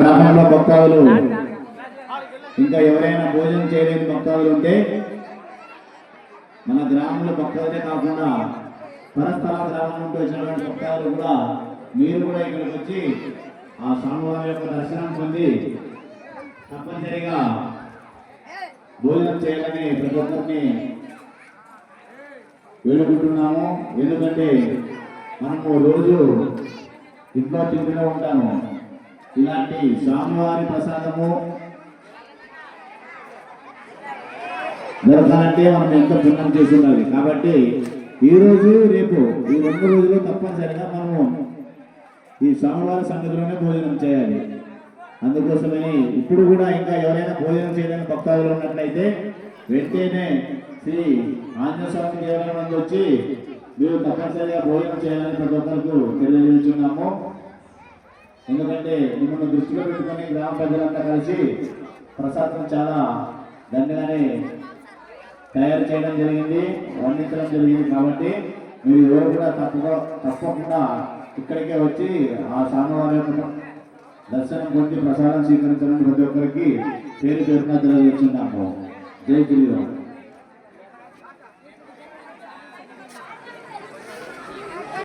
గ్రామంలో భక్తాదులు ఇంకా ఎవరైనా భోజనం చేయలేని భక్తాదులు ఉంటే మన గ్రామంలో భక్తాదులే కాకుండా పరస్థల గ్రామం నుండి వచ్చినటువంటి భక్తాదులు కూడా మీరు కూడా ఇక్కడికి వచ్చి ఆ స్వామివారి యొక్క దర్శనం పొంది తప్పనిసరిగా భోజనం చేయాలని ప్రతి ఒక్కరిని వేడుకుంటున్నాము. ఎందుకంటే మనము రోజు ఇంట్లో తింటూనే ఉంటాము. ఇలాంటి స్వామివారి ప్రసాదము దొరకాలంటే మనం ఎంతో పుణ్యం చేసి ఉండాలి. కాబట్టి ఈరోజు రేపు ఈ 2 రోజులు తప్పనిసరిగా మనము ఈ స్వామివారి సన్నిధిలోనే భోజనం చేయాలి. అందుకోసమని ఇప్పుడు కూడా ఇంకా ఎవరైనా భోజనం చేయడానికి భక్తాదులు ఉన్నట్లయితే వెంటనే శ్రీ ఆంజనేయ స్వామి దేవాలయం నుండి వచ్చి మీరు తప్పనిసరిగా భోజనం చేయాలని ప్రతి ఒక్కరికి తెలియజేస్తున్నాము. ఎందుకంటే మిమ్మల్ని దృష్టిలో పెట్టుకొని గ్రామ ప్రజలంతా కలిసి ప్రసాదం చాలా దండగానే తయారు చేయడం జరిగింది, వర్ణించడం జరిగింది. కాబట్టి మీరు ఎవరు కూడా తప్పకుండా ఇక్కడికే వచ్చి ఆ స్వామివారి యొక్క దర్శనం పొంది ప్రసాదం స్వీకరించడానికి ప్రతి ఒక్కరికి పేరు పేరున తెలియజేస్తున్నాము. జై శ్రీరామ్.